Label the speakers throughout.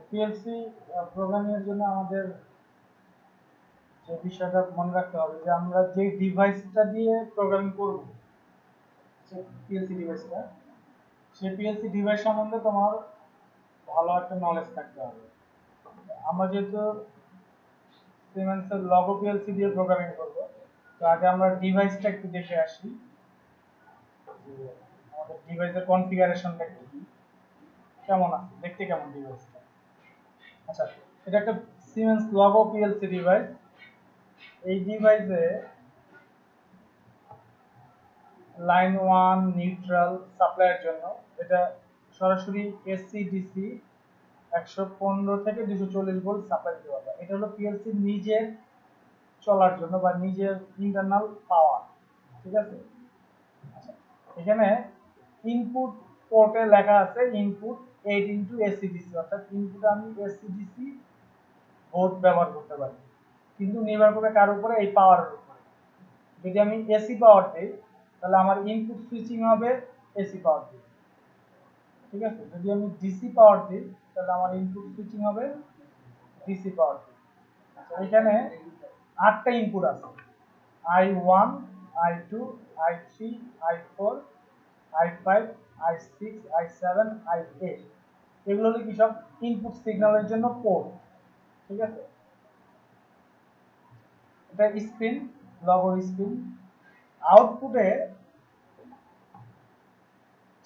Speaker 1: PLC programming এর জন্য আমাদের যে বিষয়টা মনে রাখতে হবে যে আমরা যে ডিভাইসটা দিয়ে প্রোগ্রামিং করব, সেই পিএলসি ডিভাইসটা, সেই পিএলসি ডিভাইস সম্বন্ধে তোমার ভালো একটা নলেজ থাকতে হবে। আমরা যেহেতু সিমেন্সের লগো পিএলসি দিয়ে প্রোগ্রামিং করব, তো আগে আমরা ডিভাইসটা একটু দেখে আসি যে আমাদের ডিভাইসের কনফিগারেশনটা কি, কেমন আছে, দেখতে কেমন ডিভাইসটা। আচ্ছা, এটা একটা সিমেন্স লগো পিএলসি ডিভাইস। এই ডিভাইসে লাইন 1 নিউট্রাল সাপ্লাইয়ের জন্য এটা সরাসরি এসি ডিসি 115 থেকে 240 ভোল্ট সাপ্লাই দিতে পারবে। এটা হলো পিএলসি নিজের চলার জন্য বা নিজের ইন্টারনাল পাওয়ার, ঠিক আছে। আচ্ছা, এখানে ইনপুট পোর্টে লেখা আছে ইনপুট 8 ইনটু এসিডিসি, অর্থাৎ ইনপুটে আমি এসিডিসি বোর্ড ব্যবহার করতে পারি, কিন্তু নির্ভর করবে কার উপরে, এই পাওয়ারের উপরে। যদি আমি এসি পাওয়ার দিই তাহলে আমার ইনপুট সুইচিং হবে এসি পাওয়ার দিয়ে, ঠিক আছে। যদি আমি ডিসি পাওয়ার দিই তাহলে আমার ইনপুট সুইচিং হবে ডিসি পাওয়ার দিয়ে। আচ্ছা, এখানে 8টা ইনপুট আছে, I1, I2, I3, I4, I5, I6, I7, I8। এগুলো হলো কি সব ইনপুট সিগন্যালের জন্য পোর্ট, ঠিক আছে। এটা স্ক্রিন, লগোর স্ক্রিন। আউটপুটে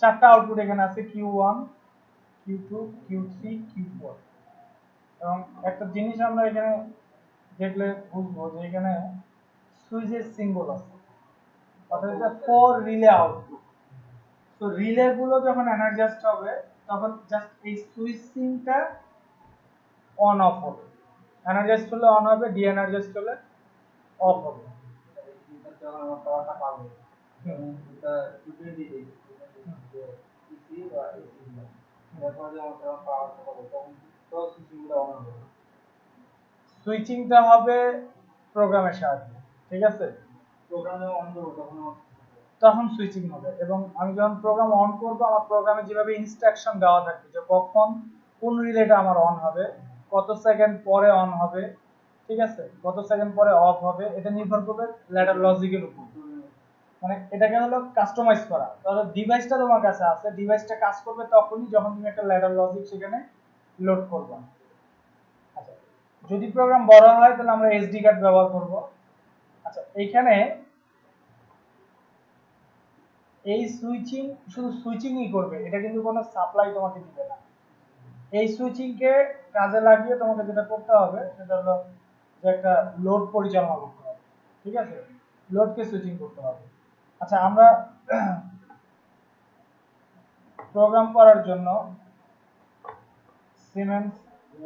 Speaker 1: 4টা আউটপুট এখানে আছে, Q1, Q2, Q3, Q4। এবং একটা জিনিস আমরা এখানে দেখলে বুঝবো যে এখানে সুইচের সিম্বল আছে, অর্থাৎ এটা 4 রিলে আউটপুট। তো রিলে গুলো যখন এনার্জাইজড হবে তখন জাস্ট এই সুইচিংটা অন অফ হবে, এনার্জাইজড হলে অন হবে, ডি এনার্জাইজড হলে অফ হবে। যখন আমরা পাওয়ারটা পাবো এটা দুটোই দিয়ে দিই ইসি বা এসি, তারপর যখন পাওয়ারটা পাবো তখন তো সুইচিংটা অন হবে। সুইচিংটা হবে প্রোগ্রামের সাহায্যে, ঠিক আছে। প্রোগ্রামে অন করব তখন সুইচিং হবে, এবং আমি যখন প্রোগ্রাম অন করব আমার প্রোগ্রামে যেভাবে ইনস্ট্রাকশন দেওয়া থাকবে যে কখন কোন রিলেটা আমার অন হবে, কত সেকেন্ড পরে অন হবে, ঠিক আছে, কত সেকেন্ড পরে অফ হবে, এটা নির্ভর করবে ল্যাডার লজিকের উপর। মানে এটাকে হলো কাস্টমাইজ করা। তাহলে ডিভাইসটা তোমার কাছে আছে, ডিভাইসটা কাজ করবে তখনই যখন তুমি একটা ল্যাডার লজিক সেখানে লোড করবে। আচ্ছা, যদি প্রোগ্রাম বড় হয় তাহলে আমরা এসডি কার্ড ব্যবহার করব। আচ্ছা, এইখানে এই সুইচিং শুধু সুইচিংই করবে, এটা কিন্তু কোনো সাপ্লাই তোমাকে দিবে না। এই সুইচিংকে কাজে লাগিয়ে তোমাকে যেটা করতে হবে সেটা হলো যে একটা লোড পরিচালনা করতে হবে, ঠিক আছে, লোডকে সুইচিং করতে হবে। আচ্ছা, আমরা প্রোগ্রাম করার জন্য সিমেন্স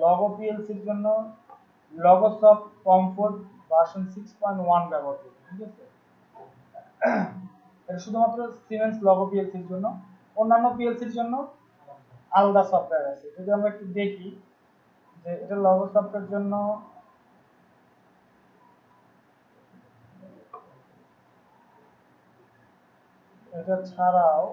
Speaker 1: লগো পিএলসির জন্য লগোসফট কমফোর্ট ভার্সন 6.1 ব্যবহার করি, ঠিক আছে। এটা শুধুমাত্র সিমেন্স লগো পিএলসির জন্য, অন্যান্য পিএলসির জন্য আলাদা সফটওয়্যার আছে। যদি আমরা একটু দেখি যে এটা লগো সফটওয়্যার জন্য এটা ছাড়াও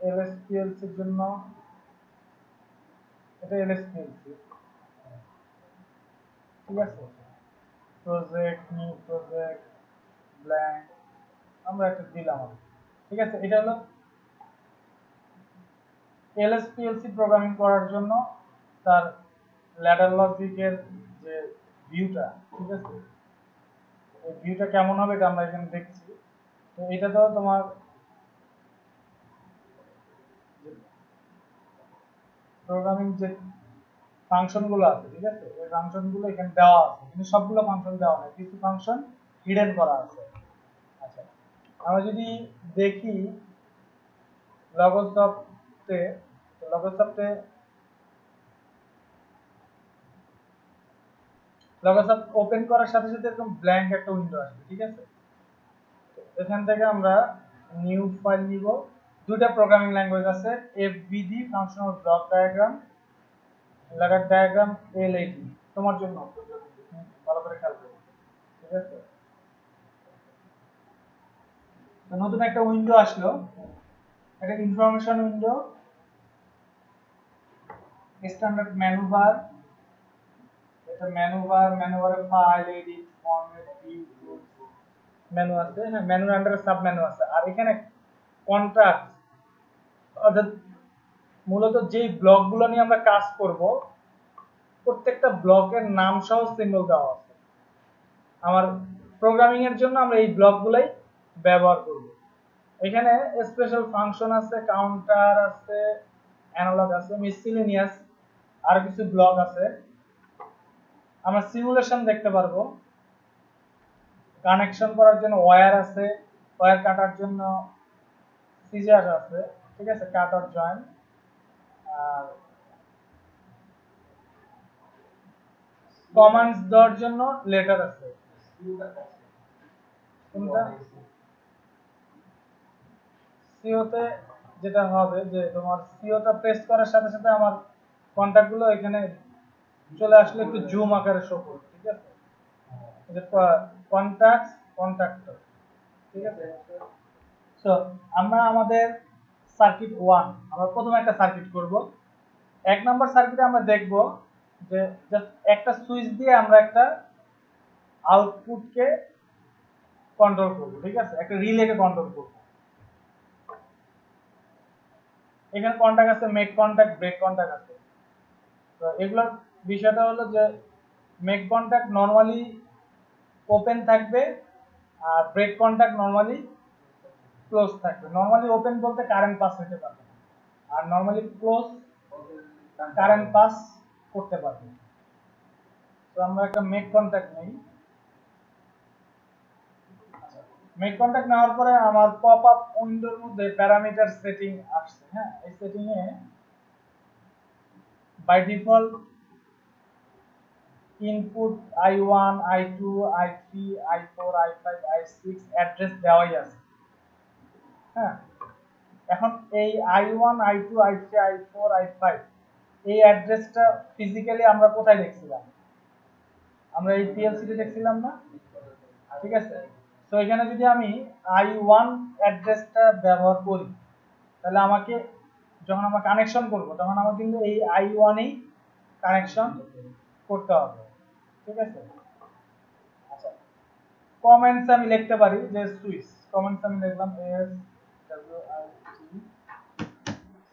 Speaker 1: এলএসপিএলসির জন্য এটা এলএসপিএলসি, ঠিক আছে। প্রজেক্ট, নিউ প্রজেক্ট, ব্ল্যাঙ্ক, আমরা একটা দিলাম, ঠিক আছে। এটা হলো এলএসপিএলসি প্রোগ্রামিং করার জন্য তার ল্যাডার লজিকের যে ভিউটা, ঠিক আছে, এই ভিউটা কেমন হবে এটা আমরা এখানে দেখছি। তো এটা তো তোমার প্রোগ্রামিং যে ফাংশনগুলো আছে, ঠিক আছে, এই ফাংশনগুলো এখানে দেওয়া আছে, কিন্তু সবগুলো ফাংশন দেওয়া নেই, কিছু ফাংশন হিডেন করা আছে। আচ্ছা, আমরা যদি দেখি লগোসফটে, লগোসফটে লগোসফট ওপেন করার সাথে সাথে এরকম ব্ল্যাঙ্ক একটা উইন্ডো আসবে, ঠিক আছে। এখান থেকে আমরা নিউ ফাইল নিব। দুটো প্রোগ্রামিং ল্যাঙ্গুয়েজ আছে, FBD functional block diagram, ladder diagram, LAD. তোমার জন্য ভালো করে খেয়াল করো, ঠিক আছে। তো নতুন একটা উইন্ডো আসলো, এটা information window, standard menu bar, এটা মেনু বারে file, edit, format, view, tools, menu আছে। হ্যাঁ, মেনুর আন্ডারে সাব মেনু আছে। আর এখানে কন্ট্রাক্ট, অর্থাৎ মূলত যেই ব্লকগুলো নিয়ে আমরা কাজ করব প্রত্যেকটা ব্লকের নাম সহ সিম্বল দেওয়া আছে। আমার প্রোগ্রামিং এর জন্য আমরা এই ব্লকগুলাই ব্যবহার করব। এখানে স্পেশাল ফাংশন আছে, কাউন্টার আছে, অ্যানালগ আছে, মিসসেলেনিয়াস আর কিছু ব্লক আছে। আমরা সিমুলেশন দেখতে পারবো, কানেকশন করার জন্য ওয়্যার আছে, ওয়্যার কাটার জন্য সিজার আছে, ঠিক আছে, কাট অর জয়েন। আর কমান্ডস দেওয়ার জন্য লেটার আছে। কোনটা সিওতে যেটা হবে যে তোমার সিওটা প্রেস করার সাথে সাথে আমার কন্টাক্ট গুলো এখানে চলে আসলে একটু জুম আকারে শো করবে, ঠিক আছে, যে কন্টাক্টস, কন্ট্রাক্টর, ঠিক আছে। সো আমরা আমাদের সার্কিট 1 আমরা প্রথমে একটা সার্কিট করব। এক নাম্বার সার্কিটে আমরা দেখব যে জাস্ট একটা সুইচ দিয়ে আমরা একটা আউটপুটকে কন্ট্রোল করব, ঠিক আছে, একটা রিলেকে কন্ট্রোল করব। এখানে কন্টাক্ট আছে, মেক কন্টাক্ট, ব্রেক কন্টাক্ট আছে। তো এগুলোর বিষয়টা হলো যে মেক কন্টাক্ট নরমালি ওপেন থাকবে আর ব্রেক কন্টাক্ট নরমালি ক্লোজ থাকবে। নরমালি ওপেন বলতে কারেন্ট পাস হতে পারবে, আর নরমালি ক্লোজ কারেন্ট পাস করতে পারবে। তো আমরা একটা মেক কন্টাক্ট নেই। মেক কন্টাক্ট নেওয়ার পরে আমার পপ আপ উইন্ডোর মধ্যে প্যারামিটার সেটিং আসছে। হ্যাঁ, এই সেটিং এ by default input i1, i2, i3, i4, i5, i6 address দেওয়াই আছে। হ্যাঁ, এখন এই i1, i2, i3, i4, i5 এই অ্যাড্রেসটা ফিজিক্যালি আমরা কোথায় দেখছিলাম? আমরা এই পিএলসি তে দেখছিলাম না, ঠিক আছে। তো এখানে যদি আমি i1 অ্যাড্রেসটা ব্যবহার করি তাহলে আমাকে যখন আমরা কানেকশন করব তখন আমাকে কিন্তু এই i1 এই কানেকশন করতে হবে, ঠিক আছে। আচ্ছা, কমেন্টস আমি লিখতে পারি যে সুইচ, কমেন্টস আমি লিখলাম S W I T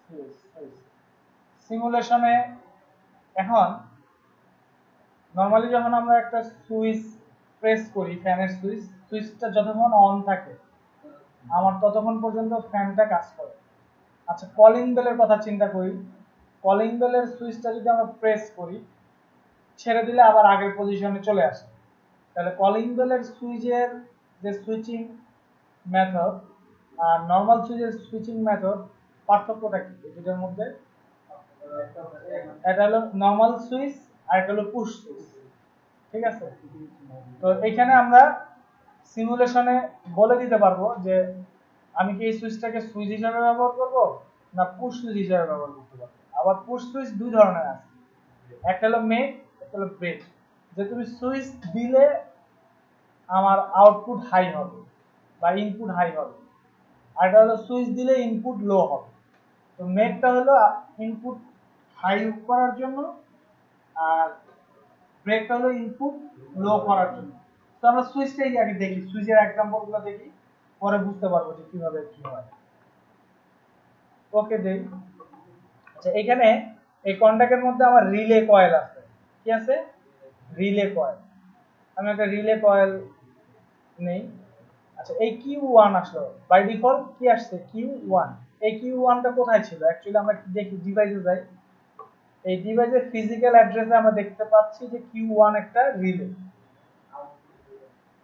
Speaker 1: switch. সিমুলেশনে এখন নরমালি যখন আমরা একটা সুইচ প্রেস করি, ফ্যানের সুইচ, সুইচটা যতক্ষণ অন থাকে আমার ততক্ষণ পর্যন্ত ফ্যানটা কাজ করে। আচ্ছা, কলিং বেলের কথা চিন্তা করি, কলিং বেলের সুইচটা যদি আমরা প্রেস করি ছেড়ে দিলে আবার আগের পজিশনে চলে আসে। তাহলে কলিং বেলের সুইচের যে সুইচিং মেথড আর নর্মাল সুইচের সুইচিং মেথড পার্থক্যটা কি এই দুটোর মধ্যে? এটা হলো নর্মাল সুইচ আর এটা হলো পুশ সুইচ, ঠিক আছে। তো এখানে আমরা সিমুলেশনে বলে দিতে পারবো যে আমি কি এই সুইচটাকে সুইচ হিসেবে ব্যবহার করব না পুশ সুইচ হিসেবে ব্যবহার করতে পারবো। আবার পুশ সুইচ দুই ধরনের আছে, একটা হলো মেক, একটা হলো ব্রেক। যে তুমি সুইচ দিলে আমার আউটপুট হাই হবে বা ইনপুট হাই হবে, আর এটা হলো সুইচ দিলে ইনপুট লো হবে। তো মেকটা হলো ইনপুট হাই করার জন্য আর ব্রেকটা হলো ইনপুট লো করার জন্য। তো আমরা সুইচটাই আগে দেখি, সুইচের एग्जांपल গুলো দেখি, পরে বুঝতে পারবো যে কিভাবে কি হয়। ওকে দেই। আচ্ছা, এখানে এই কন্টাক্টের মধ্যে আমার রিলে কয়েল আছে। কি আছে? Relay coil. আমি একটা রিলে কয়েল নেই। আচ্ছা, এই Q1 আসলো বাই ডিফল্ট কি আসছে Q1। এই Q1 টা কোথায় ছিল? অ্যাকচুয়ালি আমরা দেখি ডিভাইসে যাই, এই ডিভাইসের ফিজিক্যাল অ্যাড্রেসে আমরা দেখতে পাচ্ছি যে Q1 একটা রিলে।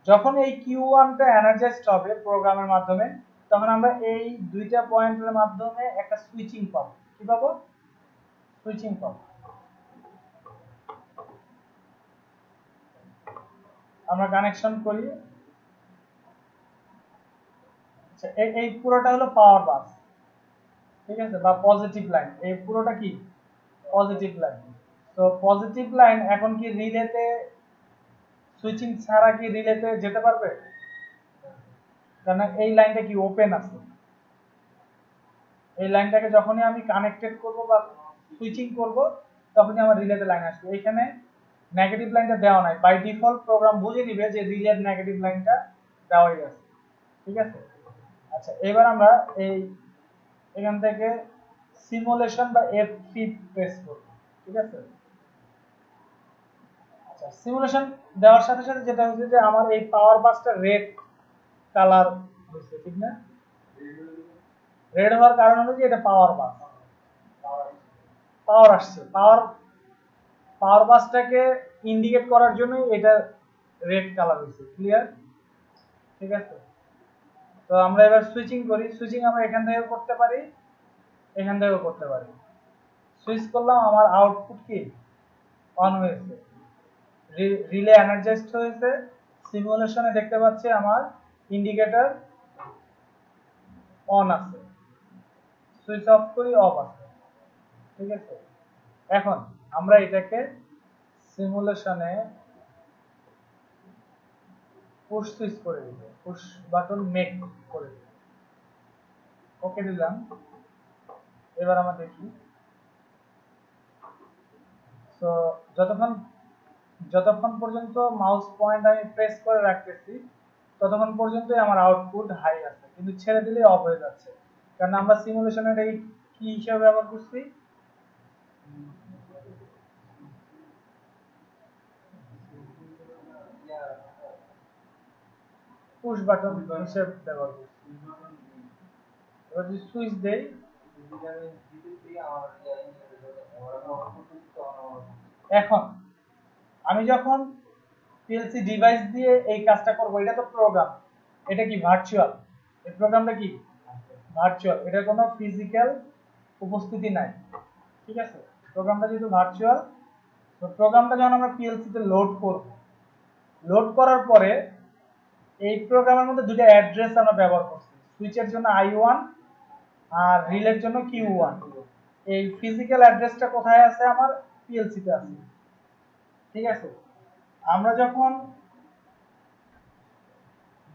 Speaker 1: যখন এই Q1 টা এনার্জাইজড হবে প্রোগ্রামের মাধ্যমে তখন আমরা এই দুইটা পয়েন্টের মাধ্যমে একটা সুইচিং পাবো। কি পাবো? সুইচিং পাবো। আমরা কানেকশন করি। আচ্ছা, এই পুরোটা হলো পাওয়ার বাস, ঠিক আছে, বা পজিটিভ লাইন। এই পুরোটা কি পজিটিভ লাইন। তো পজিটিভ লাইন এখন কি রিলেতে সুইচিং ছাড়া কি রিলেতে যেতে পারবে? কারণ এই লাইনটা কি ওপেন আছে। এই লাইনটাকে যখনই আমি কানেক্টেড করব বা সুইচিং করব তখনই আমার রিলেতে লাইন আসবে। এখানে নেগেটিভ লাইনটা দেওয়া নাই, বাই ডিফল্ট প্রোগ্রাম বুঝে নিবে যে রিলের নেগেটিভ লাইনটা দেওয়াই আছে। ঠিক আছে, আচ্ছা এবার আমরা এই এখান থেকে সিমুলেশন বা F3 প্রেস করব। ঠিক আছে, আচ্ছা সিমুলেশন দেওয়ার সাথে সাথে যেটা হচ্ছে যে আমার এই পাওয়ার বাসটা রেড কালার হচ্ছে, ঠিক না? রেড হওয়ার কারণ হলো যে এটা পাওয়ার বাস, পাওয়ার আসছে, পাওয়ার পাওয়ার বাসটাকে ইন্ডিকেট করার জন্য এটা রেড কালার হয়েছে। ক্লিয়ার? ঠিক আছে, তো আমরা এবার সুইচিং করি। সুইচিং আমরা এখান থেকে করতে পারি, এখান থেকেও করতে পারি। সুইচ করলাম, আমার আউটপুট কি অন হয়েছে, রিলে এনার্জাইজড হয়েছে। সিমুলেশনে দেখতে পাচ্ছি আমার ইন্ডিকেটর অন আছে, সুইচ অফ করি অফ আছে। ঠিক আছে, এখন আমরা এটাকে সিমুলেশনে পুশ সুইচ করে দিব, পুশ বাটন মেক করে দিব। ওকে দিলাম। এবার আমরা দেখি, তো যতক্ষণ যতক্ষণ পর্যন্ত মাউস পয়েন্ট আমি প্রেস করে রাখতেছি ততক্ষণ পর্যন্তই আমার আউটপুট হাই আছে, কিন্তু ছেড়ে দিলে অফ হয়ে যাচ্ছে, কারণ আমরা সিমুলেশনে এটা কি হিসাবে ব্যবহার করছি, পুশ বাটন হিসেবে ব্যবহার করছি। এবার যদি সুইচ দেই, এখন আমি যখন পিএলসি ডিভাইস দিয়ে এই কাজটা করব, এটা তো প্রোগ্রাম, এটা কি ভার্চুয়াল, এই প্রোগ্রামটা কি ভার্চুয়াল, এটার কোনো ফিজিক্যাল উপস্থিতি নাই। ঠিক আছে, প্রোগ্রামটা যেহেতু ভার্চুয়াল, তো প্রোগ্রামটা যখন আমরা পিএলসি তে লোড করব, লোড করার পরে এই প্রোগ্রামের মধ্যে দুটো অ্যাড্রেস আমরা ব্যবহার করছি, সুইচের জন্য I1 আর রিলের জন্য Q1। এই ফিজিক্যাল অ্যাড্রেসটা কোথায় আছে, আমার পিএলসি তে আছে। ঠিক আছে, আমরা যখন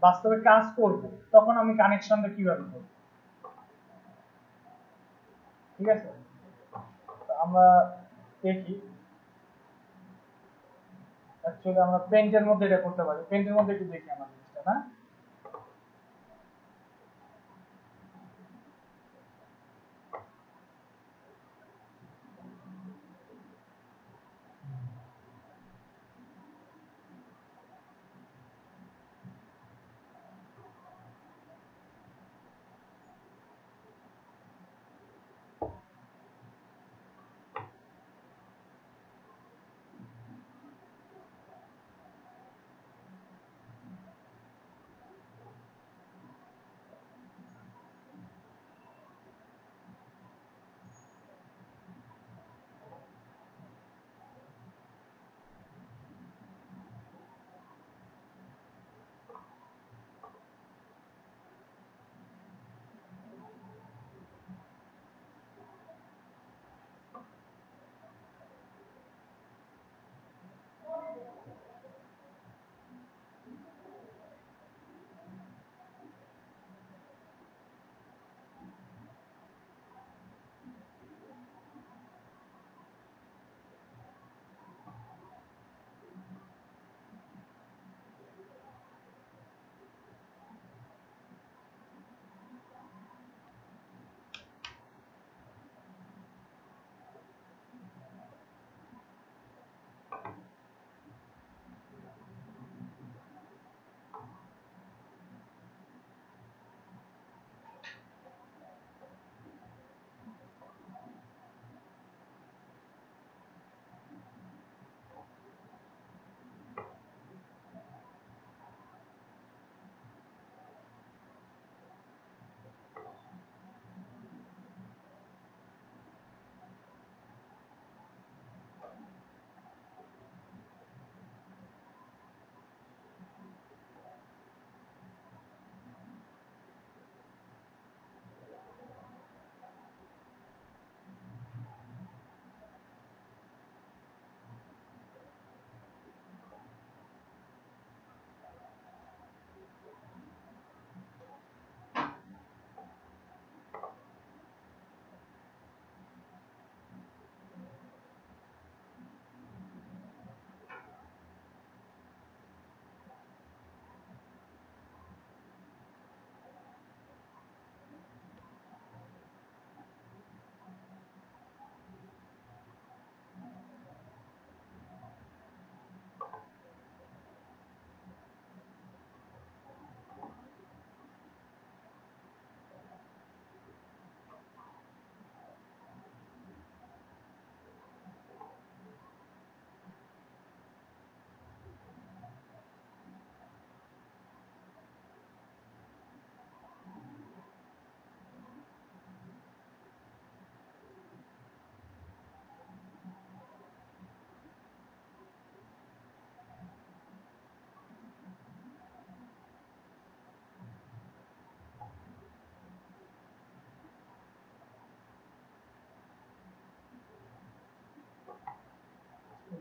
Speaker 1: বাস্তবে কাজ করব তখন আমি কানেকশনটা কিভাবে করব। ঠিক আছে, আমরা দেখি, অ্যাকচুয়ালি আমরা পেন্টের মধ্যে এটা করতে পারি, পেন্টের মধ্যে একটু দেখি আমরা জিনিসটা, না?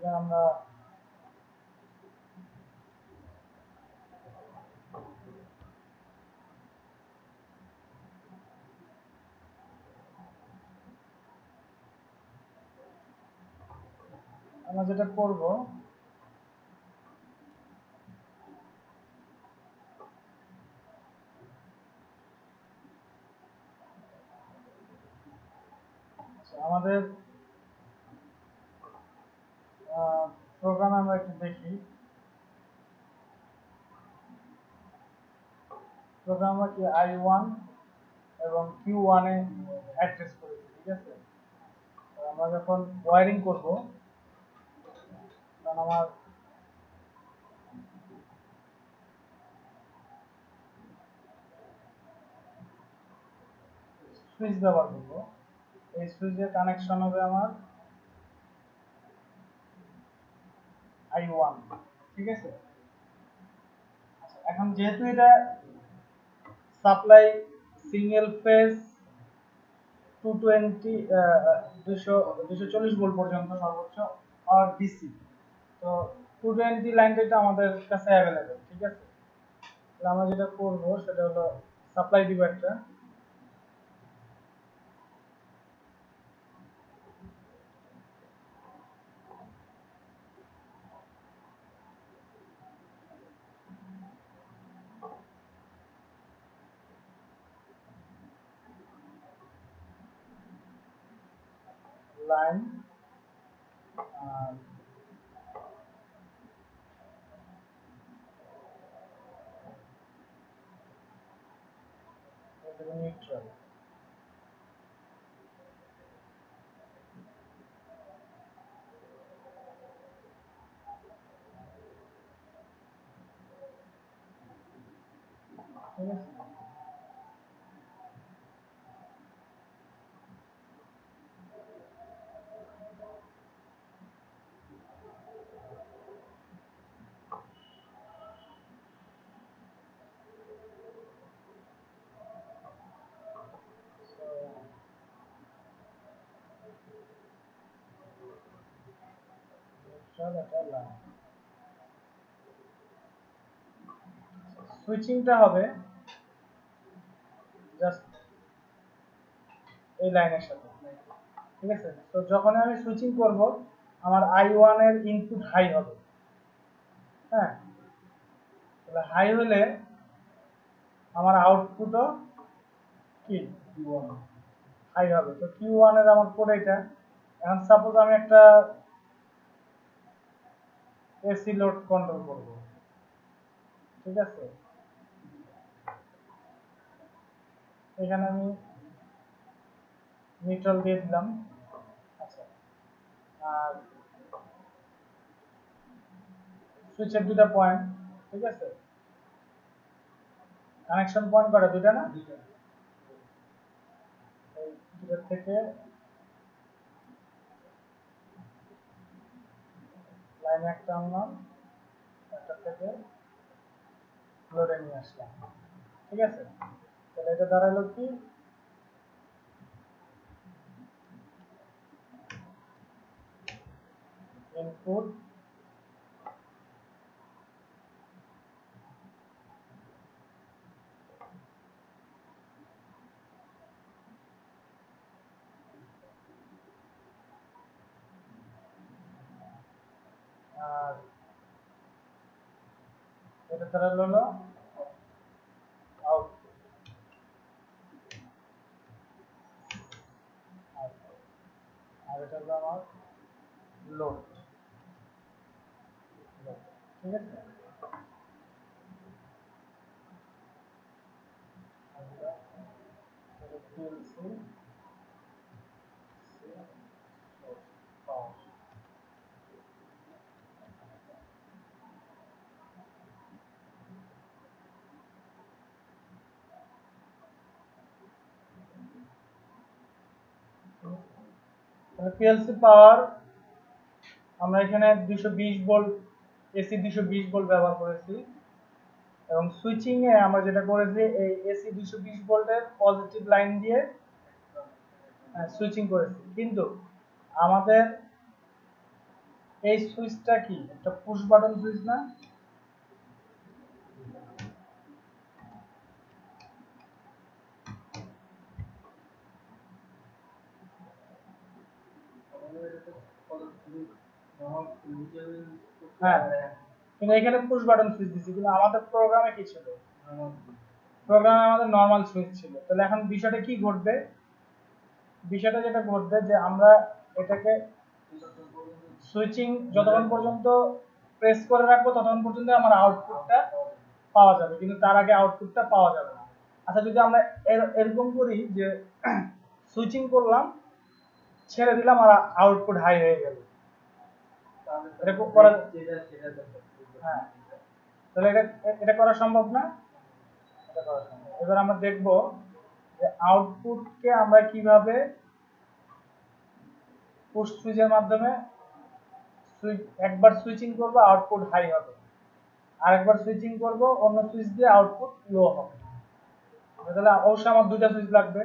Speaker 1: আমরা যেটা করব, আমাদের প্রোগ্রাম আমরা একটু দেখি। প্রোগ্রাম আমরা কি I1 এবং Q1 এ অ্যাড্রেস করেছি, ঠিক আছে। আমরা যখন ওয়্যারিং করব, তখন আমার সুইচ ব্যবহার করব। এই সুইচের কানেকশন হবে আমার I1, ঠিক আছে। এখন যেহেতু এটা সাপ্লাই সিঙ্গেল ফেজ 240 ভোল্ট পর্যন্ত সর্বোচ্চ আর ডিসি, তো 220 লাইনটা আমাদের কাছে অ্যাভেলেবেল, ঠিক আছে। তাহলে আমরা যেটা করব সেটা হলো সাপ্লাই দিব একটা লাইন, আর এটা নিউট্রাল, ঠিক আছে। নিউট্রাল, এটা লাইন। সুইচিংটা হবে জাস্ট এই লাইনের সাথে, ঠিক আছে। তো যখন আমি সুইচিং করব, আমার I1 এর ইনপুট হাই হবে, হ্যাঁ। তাহলে হাই হলে আমার আউটপুটও কি হাই হবে। তো Q1 এর আমার কোড এটা। এখন সাপোজ আমি একটা এসি লোড কন্ট্রোল করব, ঠিক আছে। এখানে আমি নিউট্রাল দিয়ে দিলাম, আচ্ছা। আর সুইচের দুটা পয়েন্ট, ঠিক আছে। কানেকশন পয়েন্ট কটা, দুটা না? এই দুটার থেকে লাইন একটা আনলাম, একটা থেকে লোডে নিয়ে আসলাম, ঠিক আছে। তাহলে এটা দাঁড়ালো কি, ইনপুট আর এটা দাঁড়ালো হলো আউটপুট, আর এটা হলো আমার লোড, ঠিক আছে। PLC পাওয়ার, পিএলসি পাওয়ার আমরা এখানে 220 ভোল্ট এসি 220 ভোল্ট ব্যবহার করেছি, এবং সুইচিং এ আমরা যেটা করেছি এই এসি 220 ভোল্টের পজিটিভ লাইন দিয়ে সুইচিং করেছি। কিন্তু আমাদের এই সুইচটা কি একটা পুশ বাটন সুইচ না? হ্যাঁ, কিন্তু এখানে পুশ বাটন সুইচ দিছি, কিন্তু আমাদের প্রোগ্রামে কি ছিল? প্রোগ্রামে আমাদের নরমাল সুইচ ছিল। তাহলে এখন বিষয়টা কি ঘটবে? বিষয়টা যেটা ঘটবে যে আমরা এটাকে সুইচিং যতক্ষণ পর্যন্ত প্রেস করে রাখবো ততক্ষণ পর্যন্ত আমার আউটপুটটা পাওয়া যাবে, কিন্তু তার আগে আউটপুটটা পাওয়া যাবে না। আচ্ছা, যদি আমরা এরকম করি যে সুইচিং করলাম, ছেড়ে দিলাম আর আউটপুট হাই হয়ে গেল, এরকম করা, হ্যাঁ, তাহলে এটা এটা করা সম্ভব না? এটা করা সম্ভব। এবার আমরা দেখব যে আউটপুটকে আমরা কিভাবে পুশ সুইচের মাধ্যমে একবার সুইচিং করব আউটপুট হাই হবে, আরেকবার সুইচিং করব অন্য সুইচ দিয়ে আউটপুট লো হবে। তাহলে অবশ্যই আমার দুইটা সুইচ লাগবে।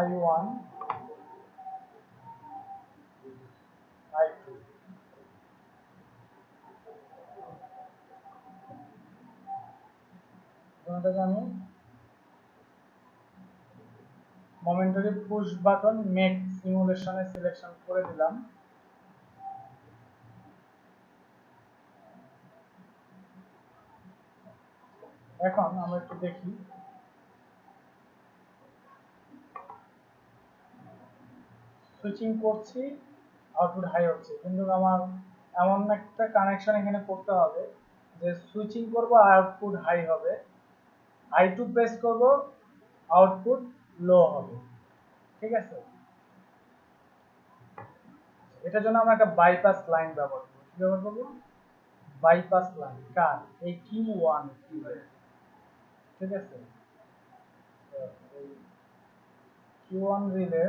Speaker 1: I1 I2, এটাকে আমি মোমেন্টারি পুশ বাটন মেক সিমুলেশনে সিলেকশন করে দিলাম। এখন আমরা একটু দেখি, সুইচিং করছি আউটপুট হাই হচ্ছে, কিন্তু আমার এমন একটা কানেকশন এখানে করতে হবে যে সুইচিং করব আউটপুট হাই হবে, I2 প্রেস করব আউটপুট লো হবে। ঠিক আছে, এটার জন্য আমরা একটা বাইপাস লাইন ব্যবহার করব। কি ব্যবহার করব? Bypass line. কার? এই Q1। ঠিক আছে, এই Q1 রিলে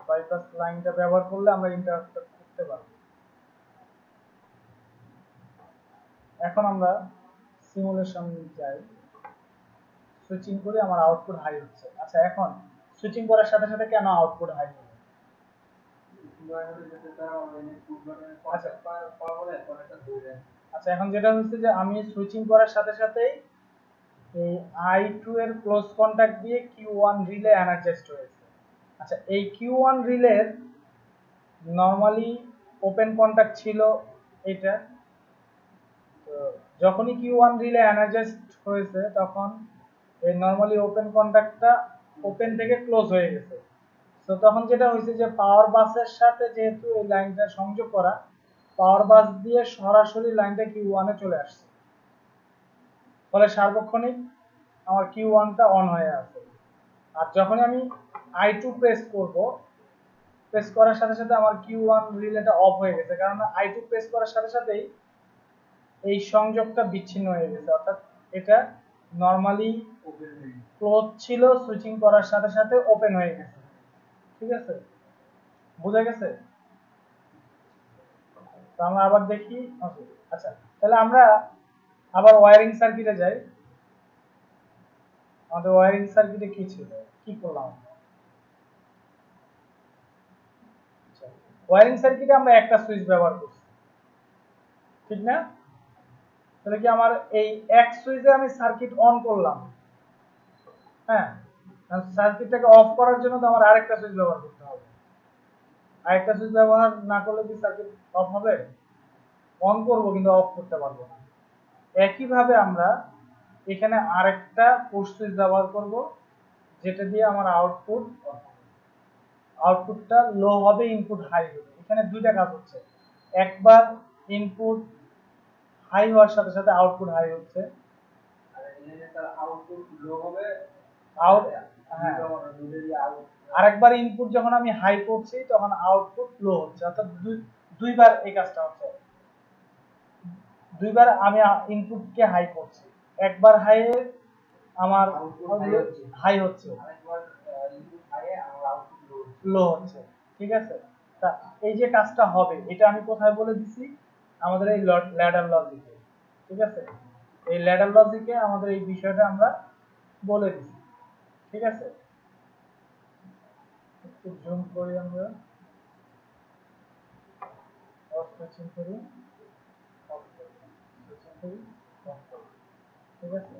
Speaker 1: বাইপাস লাইনটা ব্যবহার করলে আমরা ইন্টারাপ্ট করতে পারব। এখন আমরা সিমুলেশন যাই, সুইচিং করি, আমার আউটপুট হাই হচ্ছে। আচ্ছা, এখন সুইচিং করার সাথে সাথে কেন আউটপুট হাই হবে? আচ্ছা, এখন যেটা হচ্ছে যে আমি সুইচিং করার সাথে সাথেই এই I2 এর ক্লোজ কন্টাক্ট দিয়ে Q1 রিলে এনার্জাইজড হয়েছে। আচ্ছা, এই Q1 রিলের নরমালি ওপেন কন্টাক্ট ছিল এটা, তো যখনই Q1 রিলে এনার্জাইজড হয়েছে তখন এই নরমালি ওপেন কন্টাক্টটা ওপেন থেকে ক্লোজ হয়ে গেছে। তো তখন যেটা হয়েছে যে পাওয়ার বাসের সাথে যেহেতু এই লাইনটা সংযোগ করা, পাওয়ার বাস দিয়ে সরাসরি লাইনটা Q1 এ চলে আসছে, ফলে সার্বক্ষণিক আমার Q1টা অন হয়ে আছে। আর যখন আমি I2 প্রেস করব, প্রেস করার সাথে সাথে আমার Q1 রিলেটা অফ হয়ে গেছে, কারণ I2 প্রেস করার সাথে সাথেই এই সংযোগটা বিচ্ছিন্ন হয়ে গেছে, অর্থাৎ এটা নরমালি ক্লোজ ছিল, সুইচিং করার সাথে সাথে ওপেন হয়ে গেছে। ঠিক আছে, বুঝা গেছে? তো আমরা আবার দেখি। আচ্ছা, তাহলে আমরা আবার ওয়্যারিং সার্কিটে যাই। আমাদের ওয়্যারিং সার্কিটে কি ছিল, কি করলাম? ওয়্যারিং সার্কিটে আমরা একটা সুইচ ব্যবহার করছি, ঠিক না? তাহলে কি আমার এই এক সুইচে আমি সার্কিট অন করলাম, হ্যাঁ, সার্কিটটাকে অফ করার জন্য তো আমার আরেকটা সুইচ ব্যবহার করতে হবে। আরেকটা সুইচ ব্যবহার না করলে কি সার্কিট অফ হবে? অন করব কিন্তু অফ করতে পারবো না। একইভাবে আমরা এখানে আরেকটা পুশ সুইচ ব্যবহার করব, যেটা দিয়ে আমার আউটপুটটা লো হবে, ইনপুট হাই হবে। এখানে দুইটা কাজ হচ্ছে, একবার ইনপুট হাই হওয়ার সাথে সাথে আউটপুট হাই হচ্ছে, আর এখানে তার আউটপুট লো হবে, হ্যাঁ, আরেকবার ইনপুট যখন আমি হাই করছি তখন আউটপুট লো হচ্ছে, অর্থাৎ দুইবার এই কাজটা হচ্ছে। দুইবার আমি ইনপুটকে হাই করছি, একবার হাই আমার হাই হচ্ছে, লো হচ্ছে। ঠিক আছে, তা এই যে কাজটা হবে এটা আমি কোথায় বলে দিছি? আমাদের এই ল্যাডার লজিকে। ঠিক আছে, এই ল্যাডার লজিকে আমাদের এই বিষয়টা আমরা বলে দিছি, ঠিক আছে। একটু জুম করি আমরা, অফ সুইচিং করি, অফ করি, সুইচিং করি, অফ করি, ঠিক আছে।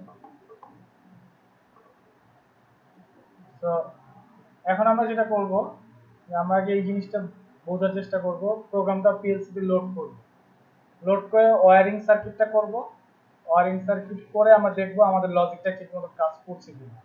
Speaker 1: তো এখন আমরা যেটা করব, যে আমরা আগে এই জিনিসটা বোঝার চেষ্টা করব, প্রোগ্রামটা পিএলসি তে লোড করব, লোড করে ওয়্যারিং সার্কিটটা করব, ওয়্যারিং সার্কিট করে আমরা দেখব আমাদের লজিকটা ঠিকমতো কাজ করছে কিনা।